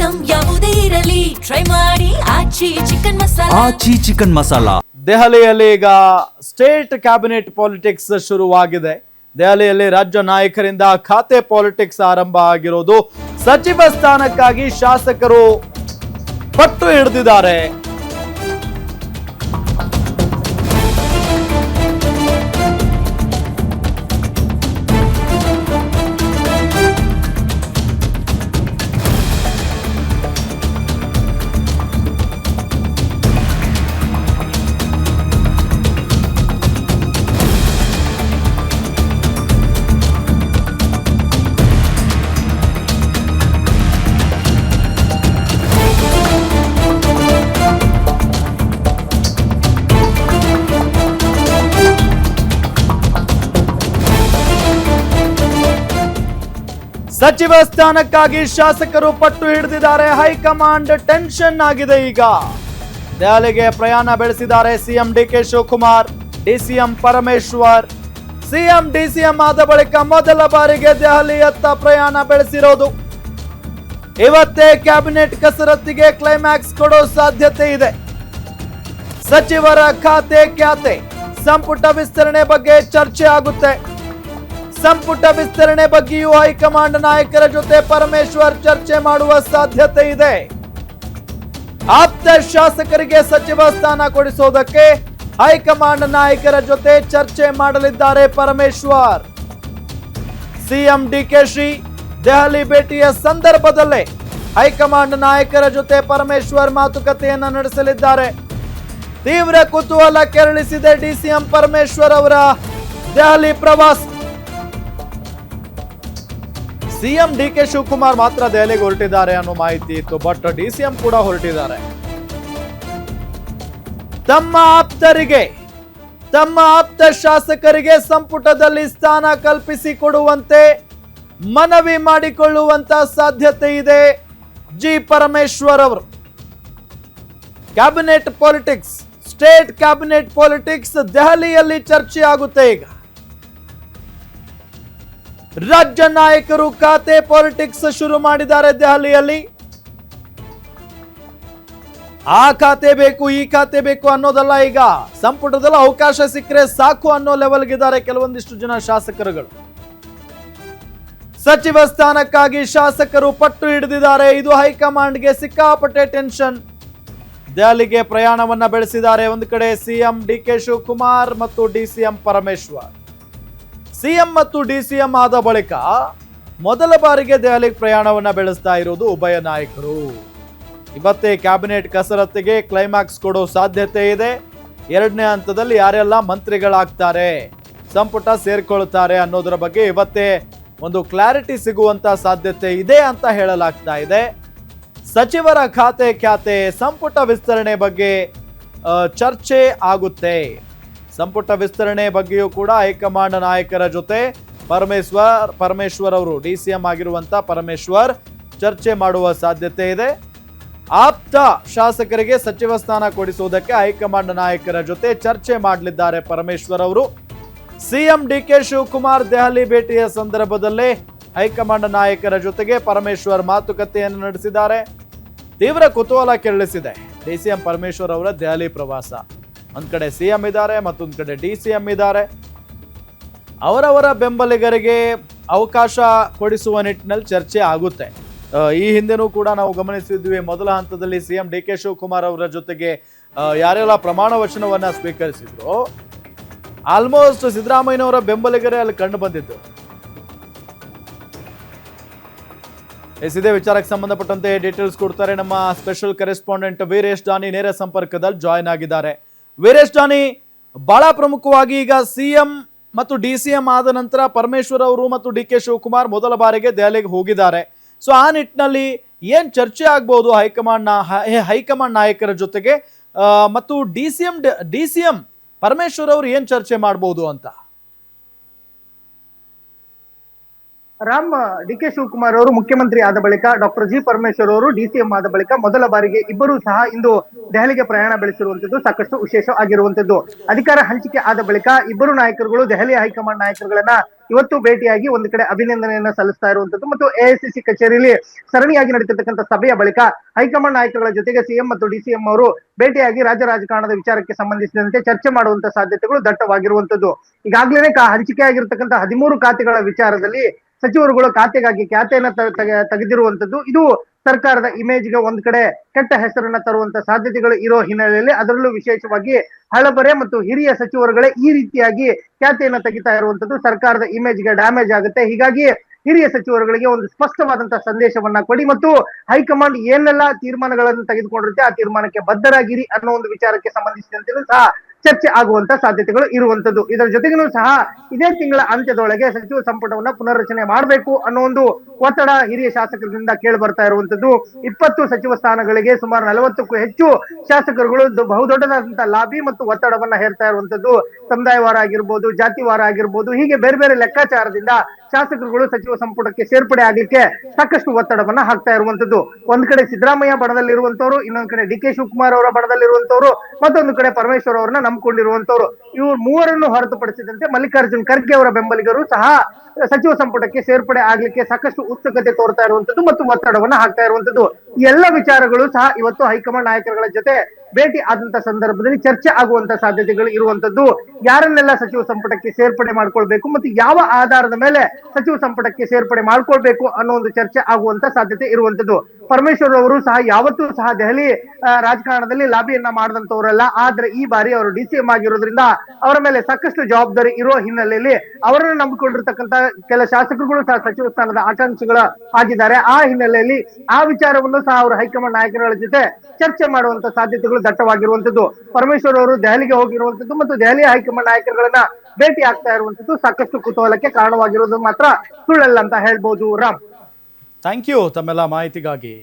Item ಯಾವುದೇ ಇರಲಿ try ಮಾಡಿ ಆಚಿ ಚಿಕನ್ ಮಸಾಲಾ. ದೆಹಲಿಯಲ್ಲಿ ಈಗ ಸ್ಟೇಟ್ ಕ್ಯಾಬಿನೆಟ್ ಪಾಲಿಟಿಕ್ಸ್ ಶುರುವಾಗಿದೆ. ದೆಹಲಿಯಲ್ಲಿ ರಾಜ್ಯ ನಾಯಕರಿಂದ ಖಾತೆ ಪಾಲಿಟಿಕ್ಸ್ ಆರಂಭ ಆಗಿರೋದು. ಸಚಿವ ಸ್ಥಾನಕ್ಕಾಗಿ ಶಾಸಕರು ಪಟ್ಟು ಹಿಡಿದಿದ್ದಾರೆ. ಸಚಿವ ಸ್ಥಾನಕ್ಕಾಗಿ ಶಾಸಕರು ಪಟ್ಟು ಹಿಡಿದಿದ್ದಾರೆ. ಹೈಕಮಾಂಡ್ ಟೆನ್ಷನ್ ಆಗಿದೆ. ಈಗ ದೆಹಲಿಗೆ ಪ್ರಯಾಣ ಬೆಳೆಸಿದ್ದಾರೆ CM DK Shivakumar, DCM Parameshwar. CM DCM ಆದ ಬಳಿಕ ಮೊದಲ ಬಾರಿಗೆ ದೆಹಲಿಯತ್ತ ಪ್ರಯಾಣ ಬೆಳೆಸಿರೋದು. ಇವತ್ತೇ ಕ್ಯಾಬಿನೆಟ್ ಕಸರತ್ತಿಗೆ ಕ್ಲೈಮ್ಯಾಕ್ಸ್ ಕೊಡೋ ಸಾಧ್ಯತೆ ಇದೆ. ಸಚಿವರ ಖಾತೆ ಸಂಪುಟ ವಿಸ್ತರಣೆ ಬಗ್ಗೆ ಚರ್ಚೆ ಆಗುತ್ತೆ. ಸಂಪುಟ ವಿಸ್ತರಣೆ ಬಗ್ಗೆಯೂ ಹೈಕಮಾಂಡ್ ನಾಯಕರ ಜೊತೆ ಪರಮೇಶ್ವರ್ ಚರ್ಚೆ ಮಾಡುವ ಸಾಧ್ಯತೆ ಇದೆ. ಆಪ್ತ ಶಾಸಕರಿಗೆ ಸಚಿವ ಸ್ಥಾನ ಕೊಡಿಸೋದಕ್ಕೆ ಹೈಕಮಾಂಡ್ ನಾಯಕರ ಜೊತೆ ಚರ್ಚೆ ಮಾಡಲಿದ್ದಾರೆ ಪರಮೇಶ್ವರ್. ಸಿಎಂ ಡಿಕೆಶಿ ದೆಹಲಿ ಭೇಟಿಯ ಸಂದರ್ಭದಲ್ಲೇ ಹೈಕಮಾಂಡ್ ನಾಯಕರ ಜೊತೆ ಪರಮೇಶ್ವರ್ ಮಾತುಕತೆಯನ್ನ ನಡೆಸಲಿದ್ದಾರೆ. ತೀವ್ರ ಕುತೂಹಲ ಕೆರಳಿಸಿದೆ ಡಿಸಿಎಂ ಪರಮೇಶ್ವರ್ ಅವರ ದೆಹಲಿ ಪ್ರವಾಸ. ಸಿಎಂ ಡಿಕೆ ಶಿವಕುಮಾರ್ ಮಾತ್ರ ದೆಹಲಿಗೆ ಹೊರಟಿದ್ದಾರೆ ಅನ್ನೋ ಮಾಹಿತಿ ಇತ್ತು, ಬಟ್ ಡಿಸಿಎಂ ಕೂಡ ಹೊರಟಿದ್ದಾರೆ. ತಮ್ಮ ಆಪ್ತ ಶಾಸಕರಿಗೆ ಸಂಪುಟದಲ್ಲಿ ಸ್ಥಾನ ಕಲ್ಪಿಸಿಕೊಡುವಂತೆ ಮನವಿ ಮಾಡಿಕೊಳ್ಳುವಂತ ಸಾಧ್ಯತೆ ಇದೆ ಜಿ ಪರಮೇಶ್ವರ್ ಅವರು. Cabinet politics, state cabinet politics ದೆಹಲಿಯಲ್ಲಿ ಚರ್ಚೆ ಆಗುತ್ತೆ. ಈಗ ರಾಜ್ಯ ನಾಯಕರು ಖಾತೆ ಪಾಲಿಟಿಕ್ಸ್ ಶುರು ಮಾಡಿದ್ದಾರೆ ದೆಹಲಿಯಲ್ಲಿ. ಆ ಖಾತೆ ಬೇಕು, ಈ ಖಾತೆ ಬೇಕು ಅನ್ನೋದಲ್ಲ. ಈಗ ಸಂಪುಟದಲ್ಲಿ ಅವಕಾಶ ಸಿಕ್ಕರೆ ಸಾಕು ಅನ್ನೋ ಲೆವೆಲ್ಗಿದ್ದಾರೆ ಕೆಲವೊಂದಿಷ್ಟು ಜನ ಶಾಸಕರುಗಳು. ಸಚಿವ ಸ್ಥಾನಕ್ಕಾಗಿ ಶಾಸಕರು ಪಟ್ಟು ಹಿಡಿದಿದ್ದಾರೆ. ಇದು ಹೈಕಮಾಂಡ್ಗೆ ಸಿಕ್ಕಾಪಟ್ಟೆ ಟೆನ್ಷನ್. ದೆಹಲಿಗೆ ಪ್ರಯಾಣವನ್ನ ಬೆಳೆಸಿದ್ದಾರೆ. ಒಂದು ಕಡೆ ಸಿಎಂ ಡಿಕೆ ಶಿವಕುಮಾರ್ ಮತ್ತು ಡಿಸಿಎಂ ಪರಮೇಶ್ವರ್. ಸಿಎಂ ಮತ್ತು ಡಿಸಿಎಂ ಆದ ಬಳಿಕ ಮೊದಲ ಬಾರಿಗೆ ದೆಹಲಿಗೆ ಪ್ರಯಾಣವನ್ನ ಬೆಳೆಸ್ತಾ ಇರೋದು ಉಭಯ ನಾಯಕರು. ಇವತ್ತೇ ಕ್ಯಾಬಿನೆಟ್ ಕಸರತ್ತಿಗೆ ಕ್ಲೈಮ್ಯಾಕ್ಸ್ ಕೊಡೋ ಸಾಧ್ಯತೆ ಇದೆ. ಎರಡನೇ ಹಂತದಲ್ಲಿ ಯಾರೆಲ್ಲ ಮಂತ್ರಿಗಳಾಗ್ತಾರೆ, ಸಂಪುಟ ಸೇರ್ಕೊಳ್ತಾರೆ ಅನ್ನೋದರ ಬಗ್ಗೆ ಇವತ್ತೇ ಒಂದು ಕ್ಲಾರಿಟಿ ಸಿಗುವಂತ ಸಾಧ್ಯತೆ ಇದೆ ಅಂತ ಹೇಳಲಾಗ್ತಾ ಇದೆ. ಸಚಿವರ ಖಾತೆ ಸಂಪುಟ ವಿಸ್ತರಣೆ ಬಗ್ಗೆ ಚರ್ಚೆ ಆಗುತ್ತೆ. ಸಂಪುಟ ವಿಸ್ತರಣೆ ಬಗ್ಗೆಯೂ ಕೂಡ ಹೈಕಮಾಂಡ್ ನಾಯಕರ ಜೊತೆ ಪರಮೇಶ್ವರ್ ಅವರು, ಡಿಸಿಎಂ ಆಗಿರುವಂತ ಪರಮೇಶ್ವರ್ ಚರ್ಚೆ ಮಾಡುವ ಸಾಧ್ಯತೆ ಇದೆ. ಆಪ್ತ ಶಾಸಕರಿಗೆ ಸಚಿವ ಸ್ಥಾನ ಕೊಡಿಸುವುದಕ್ಕೆ ಹೈಕಮಾಂಡ್ ನಾಯಕರ ಜೊತೆ ಚರ್ಚೆ ಮಾಡಲಿದ್ದಾರೆ ಪರಮೇಶ್ವರ್ ಅವರು. ಸಿಎಂ ಡಿಕೆ ಶಿವಕುಮಾರ್ ದೆಹಲಿ ಭೇಟಿಯ ಸಂದರ್ಭದಲ್ಲೇ ಹೈಕಮಾಂಡ್ ನಾಯಕರ ಜೊತೆಗೆ ಪರಮೇಶ್ವರ್ ಮಾತುಕತೆಯನ್ನು ನಡೆಸಿದ್ದಾರೆ. ತೀವ್ರ ಕುತೂಹಲ ಕೆರಳಿಸಿದೆ ಡಿಸಿಎಂ ಪರಮೇಶ್ವರ್ ಅವರ ದೆಹಲಿ ಪ್ರವಾಸ. ಒಂದ್ ಕಡೆ ಸಿಎಂ ಇದ್ದಾರೆ, ಮತ್ತೊಂದು ಕಡೆ ಡಿಸಿಎಂ ಇದ್ದಾರೆ. ಅವರವರ ಬೆಂಬಲಿಗರಿಗೆ ಅವಕಾಶ ಕೊಡಿಸುವ ನಿಟ್ಟಿನಲ್ಲಿ ಚರ್ಚೆ ಆಗುತ್ತೆ. ಈ ಹಿಂದೆನೂ ಕೂಡ ನಾವು ಗಮನಿಸಿದ್ವಿ, ಮೊದಲ ಹಂತದಲ್ಲಿ ಸಿಎಂ ಡಿಕೆ ಶಿವಕುಮಾರ್ ಅವರ ಜೊತೆಗೆ ಯಾರೆಲ್ಲ ಪ್ರಮಾಣ ವಚನವನ್ನ ಸ್ವೀಕರಿಸಿದ್ರು, ಆಲ್ಮೋಸ್ಟ್ ಸಿದ್ದರಾಮಯ್ಯನವರ ಬೆಂಬಲಿಗರೇ ಅಲ್ಲಿ ಕಂಡು ಬಂದಿದ್ದು. ಇದೇ ವಿಚಾರಕ್ಕೆ ಸಂಬಂಧಪಟ್ಟಂತೆ ಡೀಟೇಲ್ಸ್ ಕೊಡ್ತಾರೆ ನಮ್ಮ ಸ್ಪೆಷಲ್ ಕರೆಸ್ಪಾಂಡೆಂಟ್ ವೀರೇಶ್ ಜಾನಿ, ನೇರ ಸಂಪರ್ಕದಲ್ಲಿ ಜಾಯಿನ್ ಆಗಿದ್ದಾರೆ. ವೀರೇಶ್ ಜಾನಿ, ಬಹಳ ಪ್ರಮುಖವಾಗಿ ಈಗ ಸಿಎಂ ಮತ್ತು ಡಿಸಿಎಂ ಆದ ನಂತರ ಪರಮೇಶ್ವರ್ ಅವರು ಮತ್ತು ಡಿಕೆ ಶಿವಕುಮಾರ್ ಮೊದಲ ಬಾರಿಗೆ ದೆಹಲಿಗೆ ಹೋಗಿದ್ದಾರೆ. ಸೊ ಆ ನಿಟ್ಟಿನಲ್ಲಿ ಏನ್ ಚರ್ಚೆ ಆಗ್ಬಹುದು ಹೈಕಮಾಂಡ್ ನಾಯಕರ ಜೊತೆಗೆ ಮತ್ತು ಡಿಸಿಎಂ ಪರಮೇಶ್ವರ್ ಅವರು ಏನ್ ಚರ್ಚೆ ಮಾಡಬಹುದು ಅಂತ? ರಾಮ್, ಡಿಕೆ ಶಿವಕುಮಾರ್ ಅವರು ಮುಖ್ಯಮಂತ್ರಿ ಆದ ಬಳಿಕ ಡಾಕ್ಟರ್ ಜಿ ಪರಮೇಶ್ವರ್ ಅವರು ಡಿಸಿಎಂ ಆದ ಬಳಿಕ ಮೊದಲ ಬಾರಿಗೆ ಇಬ್ಬರೂ ಸಹ ಇಂದು ದೆಹಲಿಗೆ ಪ್ರಯಾಣ ಬೆಳೆಸಿರುವಂತದ್ದು ಸಾಕಷ್ಟು ವಿಶೇಷ ಆಗಿರುವಂತದ್ದು. ಅಧಿಕಾರ ಹಂಚಿಕೆ ಆದ ಬಳಿಕ ಇಬ್ಬರು ನಾಯಕರುಗಳು ದೆಹಲಿ ಹೈಕಮಾಂಡ್ ನಾಯಕರುಗಳನ್ನ ಇವತ್ತು ಭೇಟಿಯಾಗಿ ಒಂದು ಕಡೆ ಅಭಿನಂದನೆಯನ್ನ ಸಲ್ಲಿಸ್ತಾ ಇರುವಂತದ್ದು ಮತ್ತು ಎಐಸಿಸಿ ಕಚೇರಿಯಲ್ಲಿ ಸರಣಿಯಾಗಿ ನಡೀತಿರ್ತಕ್ಕಂಥ ಸಭೆಯ ಬಳಿಕ ಹೈಕಮಾಂಡ್ ನಾಯಕರುಗಳ ಜೊತೆಗೆ ಸಿಎಂ ಮತ್ತು ಡಿಸಿಎಂ ಅವರು ಭೇಟಿಯಾಗಿ ರಾಜ್ಯ ರಾಜಕಾರಣದ ವಿಚಾರಕ್ಕೆ ಸಂಬಂಧಿಸಿದಂತೆ ಚರ್ಚೆ ಮಾಡುವಂತ ಸಾಧ್ಯತೆಗಳು ದಟ್ಟವಾಗಿರುವಂತದ್ದು. ಈಗಾಗಲೇ ಹಂಚಿಕೆ ಆಗಿರ್ತಕ್ಕಂಥ 13 ಖಾತೆಗಳ ವಿಚಾರದಲ್ಲಿ ಸಚಿವರುಗಳು ಖಾತೆಯನ್ನ ತೆಗೆದಿರುವಂತದ್ದು. ಇದು ಸರ್ಕಾರದ ಇಮೇಜ್ಗೆ ಒಂದ್ ಕಡೆ ಕೆಟ್ಟ ಹೆಸರನ್ನ ತರುವಂತ ಸಾಧ್ಯತೆಗಳು ಇರೋ ಹಿನ್ನೆಲೆಯಲ್ಲಿ ಅದರಲ್ಲೂ ವಿಶೇಷವಾಗಿ ಹಳಬರೆ ಮತ್ತು ಹಿರಿಯ ಸಚಿವರುಗಳೇ ಈ ರೀತಿಯಾಗಿ ಖ್ಯಾತೆಯನ್ನ ತೆಗಿತಾ ಇರುವಂತದ್ದು ಸರ್ಕಾರದ ಇಮೇಜ್ಗೆ ಡ್ಯಾಮೇಜ್ ಆಗುತ್ತೆ. ಹೀಗಾಗಿ ಹಿರಿಯ ಸಚಿವರುಗಳಿಗೆ ಒಂದು ಸ್ಪಷ್ಟವಾದಂತಹ ಸಂದೇಶವನ್ನ ಕೊಡಿ ಮತ್ತು ಹೈಕಮಾಂಡ್ ಏನೆಲ್ಲ ತೀರ್ಮಾನಗಳನ್ನು ತೆಗೆದುಕೊಂಡಿರುತ್ತೆ ಆ ತೀರ್ಮಾನಕ್ಕೆ ಬದ್ಧರಾಗಿರಿ ಅನ್ನೋ ಒಂದು ವಿಚಾರಕ್ಕೆ ಸಂಬಂಧಿಸಿದಂತೆ ಸಹ ಚರ್ಚೆ ಆಗುವಂತ ಸಾಧ್ಯತೆಗಳು ಇರುವಂತದ್ದು. ಇದರ ಜೊತೆಗೂ ಸಹ ಇದೇ ತಿಂಗಳ ಅಂತ್ಯದೊಳಗೆ ಸಚಿವ ಸಂಪುಟವನ್ನ ಪುನರ್ರಚನೆ ಮಾಡಬೇಕು ಅನ್ನೋ ಒಂದು ಒತ್ತಡ ಹಿರಿಯ ಶಾಸಕರಿಂದ ಕೇಳಿ ಬರ್ತಾ ಇರುವಂತದ್ದು. 20 ಸಚಿವ ಸ್ಥಾನಗಳಿಗೆ ಸುಮಾರು 40ಕ್ಕೂ ಹೆಚ್ಚು ಶಾಸಕರುಗಳು ಬಹುದೊಡ್ಡದಾದಂತಹ ಲಾಬಿ ಮತ್ತು ಒತ್ತಡವನ್ನ ಹೇರ್ತಾ ಇರುವಂತದ್ದು. ಸಮುದಾಯವಾರ ಆಗಿರ್ಬೋದು, ಜಾತಿವಾರ ಆಗಿರ್ಬೋದು, ಹೀಗೆ ಬೇರೆ ಬೇರೆ ಲೆಕ್ಕಾಚಾರದಿಂದ ಶಾಸಕರುಗಳು ಸಚಿವ ಸಂಪುಟಕ್ಕೆ ಸೇರ್ಪಡೆ ಆಗ್ಲಿಕ್ಕೆ ಸಾಕಷ್ಟು ಒತ್ತಡವನ್ನ ಹಾಕ್ತಾ ಇರುವಂತದ್ದು. ಒಂದ್ ಕಡೆ ಸಿದ್ದರಾಮಯ್ಯ ಬಣದಲ್ಲಿರುವಂತವ್ರು, ಇನ್ನೊಂದ್ ಕಡೆ ಡಿ ಕೆ ಶಿವಕುಮಾರ್ ಅವರ ಬಣದಲ್ಲಿರುವಂತವ್ರು, ಮತ್ತೊಂದು ಕಡೆ ಪರಮೇಶ್ವರ್ ಅವರನ್ನ ನಂಬಿಕೊಂಡಿರುವಂತವ್ರು. ಇವ್ರು ಮೂವರನ್ನು ಹೊರತುಪಡಿಸಿದಂತೆ ಮಲ್ಲಿಕಾರ್ಜುನ್ ಖರ್ಗೆ ಅವರ ಬೆಂಬಲಿಗರು ಸಹ ಸಚಿವ ಸಂಪುಟಕ್ಕೆ ಸೇರ್ಪಡೆ ಆಗ್ಲಿಕ್ಕೆ ಸಾಕಷ್ಟು ಉತ್ಸುಕತೆ ತೋರ್ತಾ ಇರುವಂತದ್ದು ಮತ್ತು ಒತ್ತಡವನ್ನ ಹಾಕ್ತಾ ಇರುವಂತದ್ದು. ಈ ಎಲ್ಲ ವಿಚಾರಗಳು ಸಹ ಇವತ್ತು ಹೈಕಮಾಂಡ್ ನಾಯಕರುಗಳ ಜೊತೆ ಭೇಟಿ ಆದಂತ ಸಂದರ್ಭದಲ್ಲಿ ಚರ್ಚೆ ಆಗುವಂತ ಸಾಧ್ಯತೆಗಳು ಇರುವಂತದ್ದು. ಯಾರನ್ನೆಲ್ಲ ಸಚಿವ ಸಂಪುಟಕ್ಕೆ ಸೇರ್ಪಡೆ ಮಾಡ್ಕೊಳ್ಬೇಕು ಮತ್ತು ಯಾವ ಆಧಾರದ ಮೇಲೆ ಸಚಿವ ಸಂಪುಟಕ್ಕೆ ಸೇರ್ಪಡೆ ಮಾಡ್ಕೊಳ್ಬೇಕು ಅನ್ನೋ ಒಂದು ಚರ್ಚೆ ಆಗುವಂತ ಸಾಧ್ಯತೆ ಇರುವಂತದ್ದು. ಪರಮೇಶ್ವರ್ ಅವರು ಸಹ ಯಾವತ್ತೂ ಸಹ ದೆಹಲಿ ರಾಜಕಾರಣದಲ್ಲಿ ಲಾಬಿಯನ್ನ ಮಾಡಿದಂತವರಲ್ಲ. ಆದ್ರೆ ಈ ಬಾರಿ ಅವರು ಡಿಸಿಎಂ ಆಗಿರೋದ್ರಿಂದ ಅವರ ಮೇಲೆ ಸಾಕಷ್ಟು ಜವಾಬ್ದಾರಿ ಇರುವ ಹಿನ್ನೆಲೆಯಲ್ಲಿ ಅವರನ್ನು ನಂಬಿಕೊಂಡಿರ್ತಕ್ಕಂಥ ಕೆಲ ಶಾಸಕರುಗಳು ಸಹ ಸಚಿವ ಸ್ಥಾನದ ಆಕಾಂಕ್ಷಿಗಳು ಆಗಿದ್ದಾರೆ. ಆ ಹಿನ್ನೆಲೆಯಲ್ಲಿ ಆ ವಿಚಾರವನ್ನು ಸಹ ಅವರು ಹೈಕಮಾಂಡ್ ನಾಯಕರುಗಳ ಜೊತೆ ಚರ್ಚೆ ಮಾಡುವಂತ ಸಾಧ್ಯತೆಗಳು ದಟ್ಟವಾಗಿರುವಂತದ್ದು. ಪರಮೇಶ್ವರ್ ಅವರು ದೆಹಲಿಗೆ ಹೋಗಿರುವಂತದ್ದು ಮತ್ತು ದೆಹಲಿ ಹೈಕಮಾಂಡ್ ನಾಯಕರುಗಳನ್ನ ಭೇಟಿ ಆಗ್ತಾ ಇರುವಂತದ್ದು ಸಾಕಷ್ಟು ಕುತೂಹಲಕ್ಕೆ ಕಾರಣವಾಗಿರುವುದು ಮಾತ್ರ ಸುಳ್ಳಲ್ಲ ಅಂತ ಹೇಳ್ಬೋದು. ರಾಮ್, ಥ್ಯಾಂಕ್ ಯು ತಮ್ಮೆಲ್ಲ ಮಾಹಿತಿಗಾಗಿ.